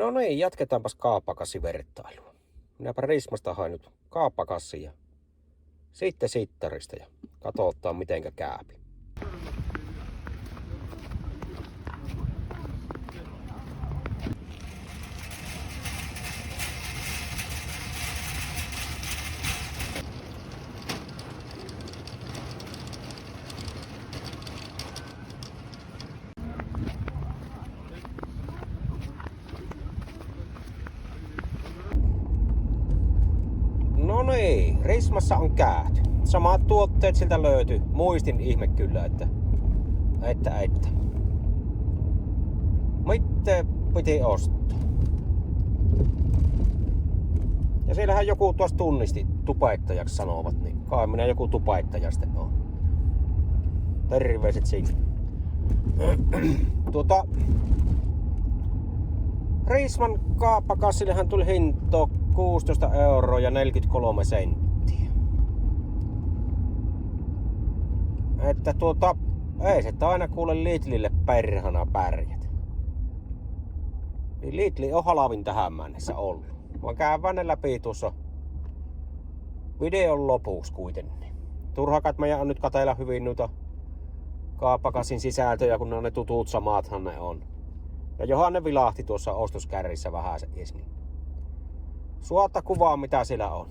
No niin, jatketaanpas kaappakassivertailua. Minäpä Rismasta hain nyt kaappakassia. Sitten sittarista ja katsotaan mitenkä kääpi. No niin, Rismassa on käyty. Samat tuotteet siltä löytyy. Muistin ihme kyllä, että. Mitä piti ostaa? Ja siellähän joku tuossa tunnisti tupaettajaksi sanovat, niin kai minä joku tupaettaja sitten on. Terveiset siitä. Risman kaappakassillehan tuli hinto 16 € ja 43 senttiä. Että ei se aina kuule Lidlille perhana pärjät. Niin Lidli on halavin tähän mennessä ollut. Vaan käydään ne läpi tuossa videon lopuksi kuitenkin. Turhakat meidän on nyt katsella hyvin noita kaappakassin sisältöjä, kun ne tutut samathan ne on. Ja johan ne vilahti tuossa ostoskärrissä vähän se esni. Suotta kuvaa mitä siellä on.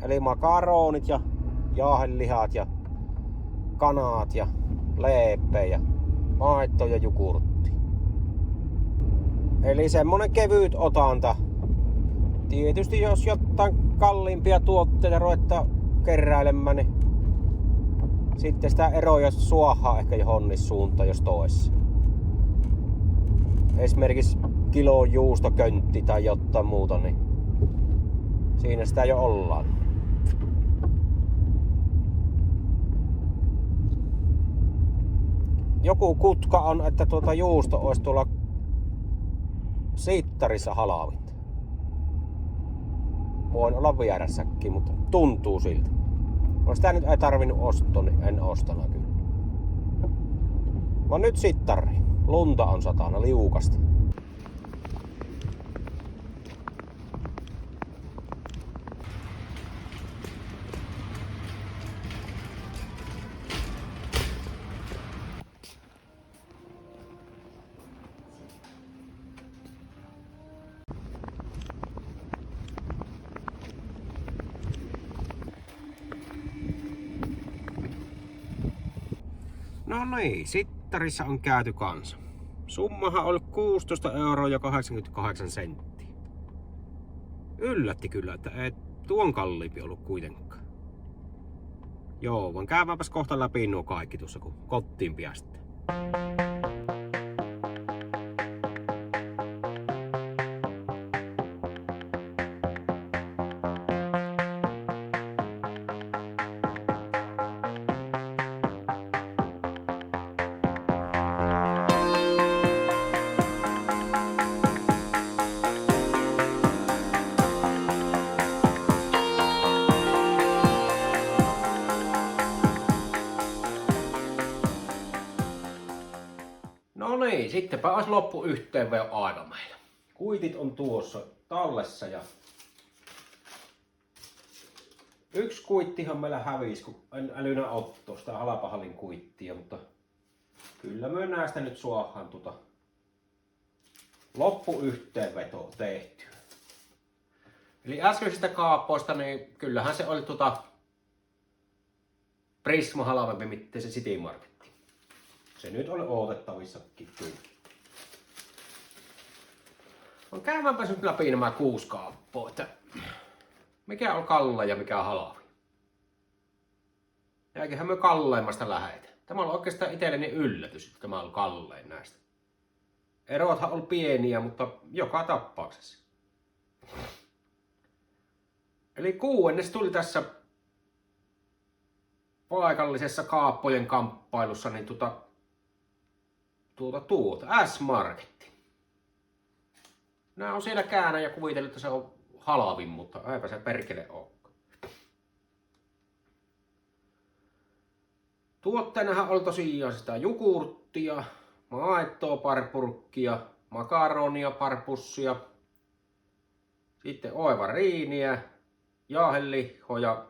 Eli makaronit ja jaahelihat ja kanat ja leeppe ja maito ja jogurtti. Eli semmonen kevyt otanta. Tietysti jos jotain kalliimpia tuotteita ruvetaan keräilemään, niin sitten sitä eroja suohaa ehkä johonkin suuntaan jos toissa. Esimerkiksi kilo juustoköntti tai jotain muuta, niin siinä sitä jo ollaan. Joku kutka on, että juusto olisi tuolla sittarissa halavinta. Voin olla vieressäkin, mutta tuntuu siltä. No sitä nyt ei tarvinnut ostaa, niin en ostana kyllä. Vaan nyt sittari. Lunta on satana liukasti. No niin, sittarissa on käyty kanssa. Summahan oli 16 € ja 88 senttiä. Yllätti kyllä, että ei tuon kalliimpi ollut kuitenkaan. Joo, vaan käydäänpäs kohta läpi nuo kaikki tuossa, kun kotiin päästään. No niin, sittenpä olisi loppuyhteenvedon aika meillä. Kuitit on tuossa tallessa ja yksi kuittihan meillä hävisi, kun en älynä ottaa sitä halpahallin kuittia, mutta kyllä me näistä nyt suohaan loppuyhteenveto tehty. Eli äskeisistä kaappoista, niin kyllähän se oli Prisma halvempi, miten se City Market. Se nyt oli odotettavissakin kyllä. On käymäänpäs nyt läpi nämä 6 kaappoa, että mikä on kallein ja mikä on halvin. Ja eiköhän me kalleimmasta lähetä. Tämä on oikeastaan itselleni yllätys, että tämä on kallein näistä. Erothan on pieniä, mutta joka tapauksessa. Eli 6. tuli tässä paikallisessa kaappojen kamppailussa, niin S-Marketti. Nää on siellä käännä ja kuvitellut, että se on halvin, mutta eipä se perkele olekaan. Tuotteenahan oli tosiaan sitä jogurttia, maitoa, pari purkkia, makaronia pari pussia, sitten oivariiniä, jauhelihoja,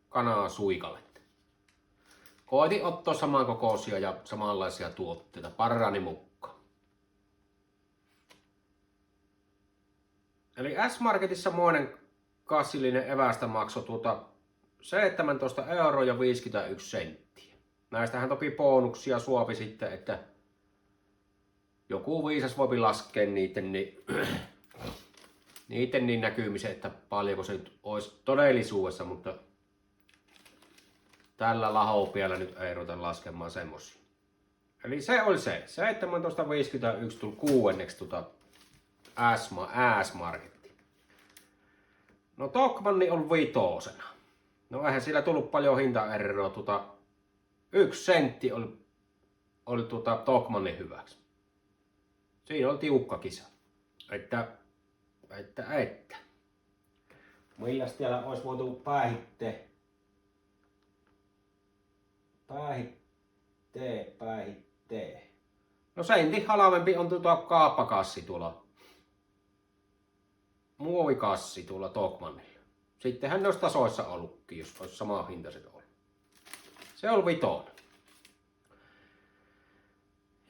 kanaa suikaletta. Koitin ottaa samankokoisia ja samanlaisia tuotteita parhaani mukaan. Eli S-Marketissa monen kassillinen evästä maksoi 17,51 €. Näistähän toki bonuksia suopi sitten, että joku viisas voi laskea niiden näkymisen, että paljonko se nyt olisi todellisuudessa, mutta tällä lahopiellä nyt ei ruveta laskemaan semmosia. Eli se oli se. 17,51 tuli kuuenneksi S-Marketti. No Tokmanni on vitosena. No eihän sillä tullut paljon hintaeroa. 1 sentti oli Tokmannin hyväksi. Siinä oli tiukka kisa. Että. Milläs täällä olisi voitu päihittää? No sentin halvempi on kaappakassi tuolla. Muovikassi tuolla Tokmannilla. Sittenhän ne olisi tasoissa ollutkin, jos olisi samaa hintaiset ollut. Se on vitonen.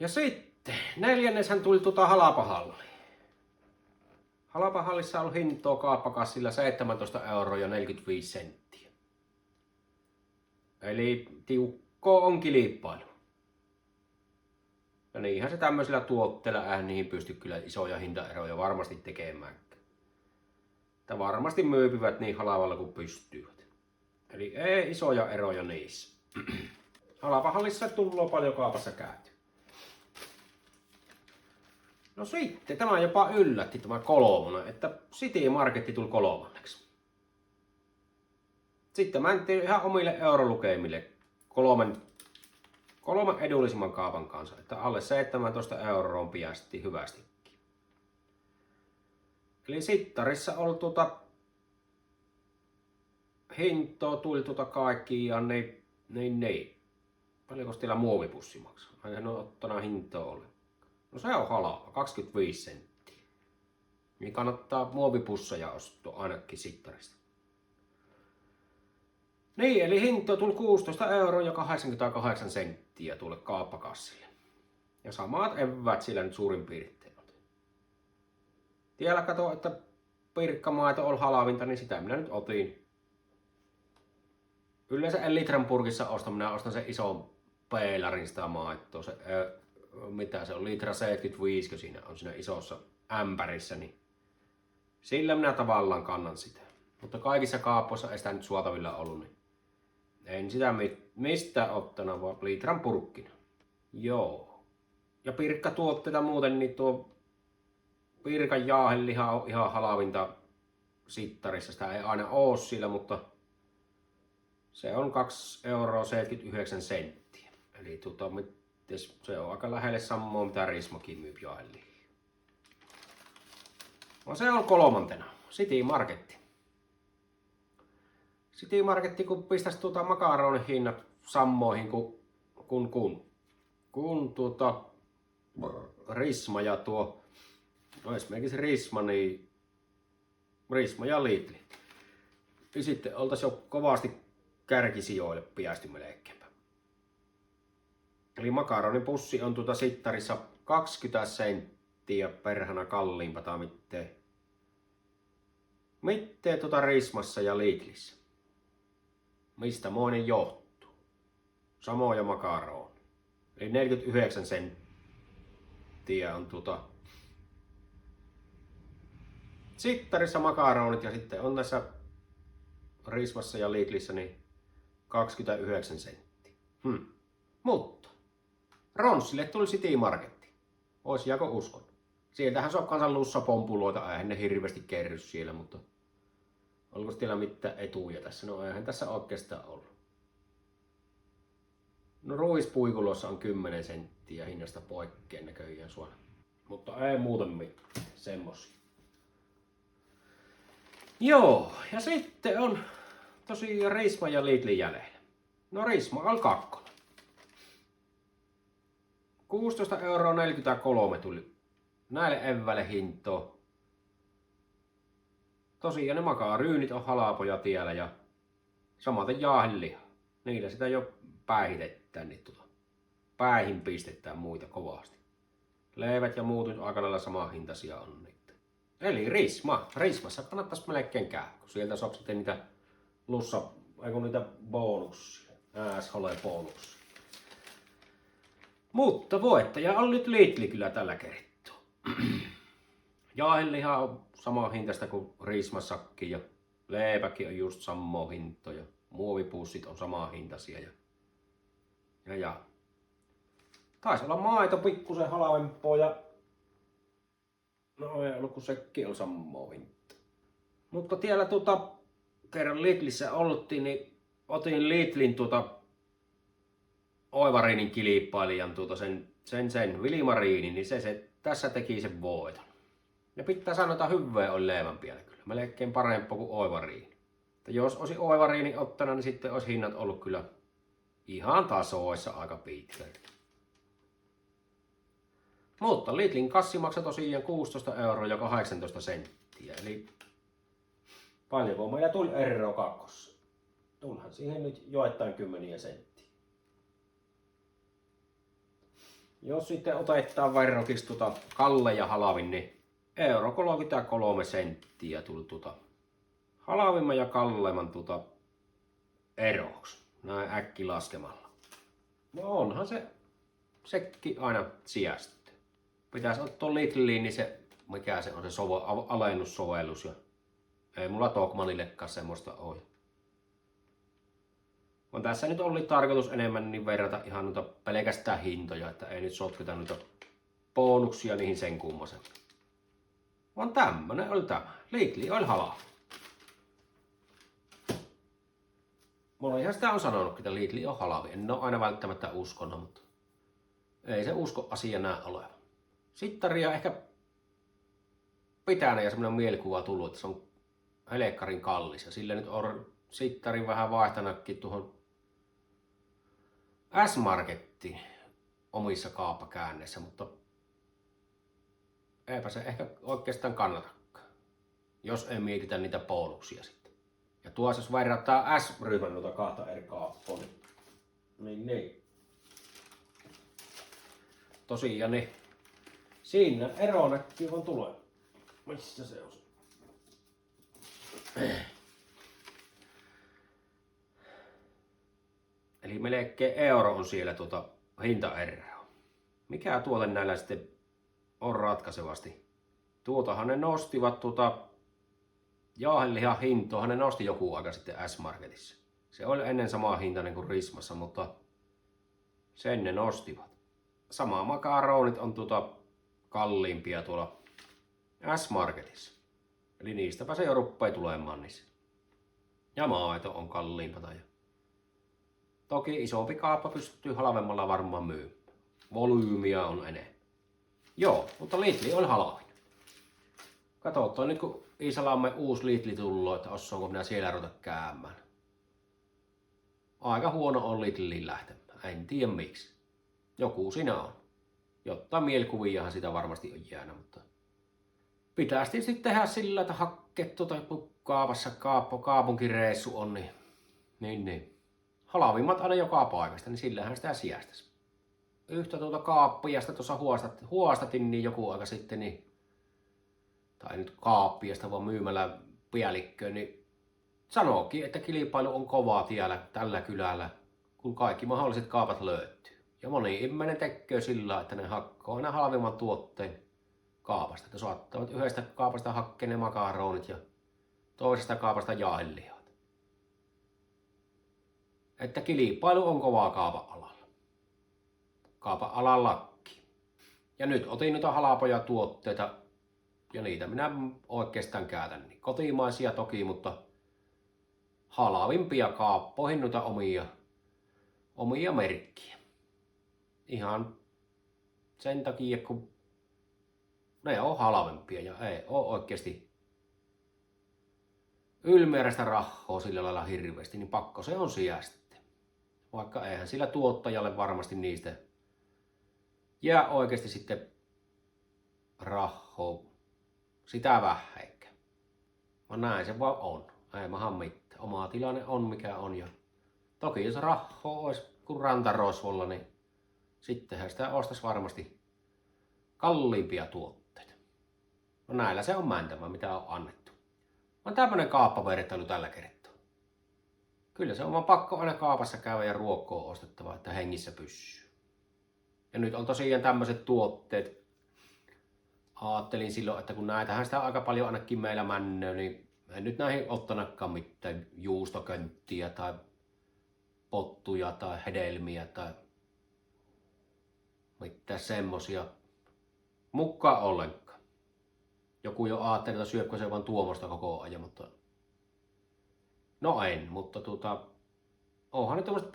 Ja sitten neljänneshän tuli Halapahalliin. Halapahallissa on hintoa kaappakassilla 17,45 €. Eli tiukko on kilpailu. Ja niinhän se tämmöisillä tuotteilla niihin pysty kyllä isoja hintaeroja varmasti tekemään. Että varmasti myypivät niin halvalla kuin pystyvät. Eli ei isoja eroja niissä. Halapahallissa tullut paljon kaupassa käyty. No sitten, tämä jopa yllätti tämä kolmonen, että City Marketti tuli kolmanneksi. Sitten mentiin ihan omille eurolukemille kolmen edullisimman kaupan kanssa, että alle 17 € piästi hyvästikin. Eli sittarissa oli hintoa tuli kaikkiaan niin. Paljonko teillä muovipussi maksaa? En ole ottanut hintoa ollenkaan. No se on halava, 25 senttiä. Niin kannattaa muovipusseja ostaa ainakin sittarista. Niin, eli hinto tuli 16,88 € tuolle kaappakassille. Ja samat evät sillä nyt suurin piirtein. Tiellä kato, että pirkkamaito on halavinta, niin sitä minä nyt otin. Yleensä en litran purkissa osta, minä ostan sen ison peilarin sitä maitoa. Mitä se on, litra 75, kun siinä on siinä isossa ämpärissä, niin sillä minä tavallaan kannan sitä. Mutta kaikissa kauppoissa ei sitä nyt suotavilla ollut, niin en sitä mistään ottanut, vaan litran purkkina. Joo. Ja pirkkatuotteita muuten, niin tuo pirkan jauheliha on ihan halavinta sittarissa. Sitä ei aina oo sillä, mutta se on 2,79 €. Eli se on aika lähelle samaa, mitä Rismakin myy jauhelihaa. No se on kolmantena. City Marketti. City Marketti, kun pistäisi makaronin hinnat sammoihin kun Risma ja no esimerkiksi Risma ja Lidl. Ja sitten oltaisi jo kovasti kärkisijoille piästy melkeinpä. Eli makaronipussi on sittarissa 20 senttiä perhana kalliimpaa mitteen Rismassa ja Lidlissä. Mistä moinen johtuu? Samoja makaroon. Eli 49 senttiä on sittarissa makaronit ja sitten on tässä Rismassa ja Lidlissä niin 29 senttiä. Mutta Ronssille tuli City Marketti. Ois jako uskon. Sieltähän se on kansan lussapompuloita, eihän ne hirveästi kerry siellä, mutta onko siellä mitään etuja tässä? No eihän tässä oikeastaan ollut. No ruispuikulossa on 10 senttiä hinnasta poikkeen näköjään suona. Mutta ei muuten mitään. Semmosia. Joo, ja sitten on tosiaan Risma ja Lidl jäljellä. No Risma oli 2. 16,43 € tuli näille eväille hintoa. Tosiaan ne makaaryynit on halpoja tiellä ja samaten jauheliha. Niillä sitä jo päihitetään, niin päihin pistetään muita kovasti. Leivät ja muut nyt aika lailla samaa hintaisia on niitä. Eli Rismassa kannattaisi melkein käydä, kun sieltä saa sitten niitä niitä bonuksia. SHL-bonuksia. Mutta voittaja on nyt Lidl kyllä tällä kertaa. Jauheliha on sama hintaista kuin Rismassakin ja leipäkin on just samaa hintoja. Muovipussit on samaa hintaisia ja taisi olla maito pikkusen halvempaa ja no ei ollut kun sekin on samaa hinta. Mutta tiellä kerran Lidlissä oltiin, niin otin Lidlin Oivariinin kilpailijan sen Vilimariinin, niin se tässä teki sen voiton. Ja pitää sanoa, että hyvää on leivän vielä kyllä. Melkein parempaa kuin Oivariini. Jos olisi Oivariini ottanut, niin sitten olisi hinnat ollut kyllä ihan tasoissa aika pitkälti. Mutta Lidlin kassi maksoi tosiaan 16 € ja 18 senttiä. Eli paljonko meillä tuli eroa kakkossa. Tulihan siihen nyt joitain kymmeniä senttiä. Jos sitten otetaan verrokiksi Kalle ja Halavin, niin 1,33 € tuli Halavimman ja Kalleimman eroksi. Näin äkki laskemalla. No onhan sekin aina sijasta. Pitäisi ottaa Lidliin, niin mikä se on se alennussovellus. Ja ei mulla Tokmanillekaan semmoista ole. On tässä nyt oli tarkoitus enemmän niin verrata ihan noita pelkästään hintoja, että ei nyt sotketa noita bonuksia niihin sen kummosen. Vaan tämmönen oli tämä. Lidl oli halaa. Monihan sitä on sanonut, että Lidl on halvi. En ole aina välttämättä uskonut, mutta ei se usko asia näin olevan. Sittaria ehkä pitänä ja semmoinen mielikuva tullut, että se on helekkarin kallis. Ja sillä nyt on sittarin vähän vaihtanutkin tuohon S-Markettiin omissa kaappakäänneissä, mutta eipä se ehkä oikeastaan kannatakaan, jos ei mietitä niitä bonuksia sitten. Ja tuossa jos verrataan S-ryhmän noita kahta eri kaappaa, niin. Tosiaan niin siinä ero näkyy vaan tulee. Missä se on? Eli melkein euro on siellä hintaeroa. Mikä tuote näillä sitten on ratkaisevasti? Tuotahan ne nostivat jauhelihan hintoahan ne nosti joku aika sitten S-Marketissa. Se oli ennen samaa hintainen kuin Rismassa, mutta sen ne nostivat. Samaa makaronit on kalliimpia tuolla S-Marketissa. Eli niistäpä se jo ruppaa tulemaan niissä. Ja maito on kalliimpaa. Toki isompi kaappa pystyy halvemmalla varmaan myymään. Volyymiä on enemmän. Joo, mutta Lidl on halvin. Katsotaan nyt kun Iisalaamme uusi Lidl tullut, että osaanko minä siellä ruveta käymään. Aika huono on Lidliin lähtemään. En tiedä miksi. Joku siinä on. Jotta mielikuviahan sitä varmasti on jäänyt, mutta pitäisi tietysti tehdä sillä, että hakkeet kaapassa kaupunkireissu on, niin. Halavimmat aina joka paikasta, niin sillähän sitä sijaistaisi. Yhtä kaappiasta tuossa huostatin niin joku aika sitten, niin, tai nyt kaappiasta vaan myymällä päällikköön, niin sanookin, että kilpailu on kovaa tällä kylällä, kun kaikki mahdolliset kaapat löytyy. Ja moni ihminen tekee sillä, että ne hakkoo aina halvimman tuotteen kaapasta. Että saattavat yhdestä kaapasta hakkeen ne makaronit ja toisesta kaapasta jauhelihat. Että kilpailu on kovaa kaupan alalla. Kaupan alallakin. Ja nyt otin noita halpoja tuotteita ja niitä minä oikeastaan käytän. Niin kotimaisia toki, mutta halvimpia kaappoihin noita omia merkkiä. Ihan sen takia, kun ne on halvempia ja ei ole oikeasti ylimääräistä rahaa sillä lailla hirveästi, niin pakko se on sijasta. Vaikka eihän sillä tuottajalle varmasti niistä jää oikeasti sitten rahaa. Sitä vähäikään. Vaan näin se vaan on. Ei maha mitään. Oma tilanne on mikä on. Ja toki jos rahaa olisi kuin rantarosvolla, niin sittenhän sitä ostaisi varmasti kalliimpia tuotteita. No näillä se on mäntämä, mitä on annettu. On tämmönen kaappavertailu tällä kertaa. Kyllä se on vaan pakko aina kaapassa käydä ja ruokkoa ostettava, että hengissä pysyy. Ja nyt on tosiaan tämmöiset tuotteet. Ajattelin silloin, että kun näitähän sitä aika paljon ainakin meillä männöö, niin en nyt näihin ottanakaan mitään juustokönttiä tai pottuja tai hedelmiä tai mitään semmosia mukaan ollenkaan. Joku jo ajatteli, että syökö se vaan tuomosta koko ajan, mutta no en, mutta onhan ne tämmöiset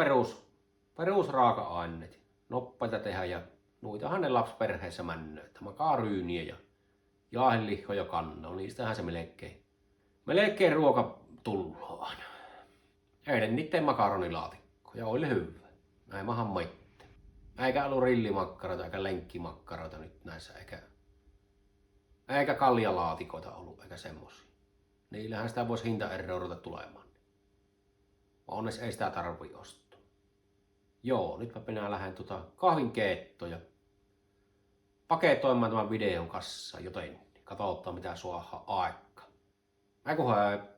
perusraaka-aineet. Noppaita tehdä ja noitahan ne lapsiperheessä männöö. Makaryyniä ja jauhelihkoja kannaa, niistähän se melkein ruoka tullaan aina. Eilen niitten makaronilaatikko ja oli hyvä. Näin mahan maitte. Eikä ollut rillimakkaroita eikä lenkkimakkaroita nyt näissä eikä kaljalaatikoita ollut eikä semmosia. Niillähän sitä voisi hintaeroa ruveta tulemaan. Onnes ei sitä tarvii ostaa. Joo, nyt minä lähden kahvin keettoja paketoimaan tämän videon kanssa, joten katsotaan mitä suohaa aikaa. Eiku hei!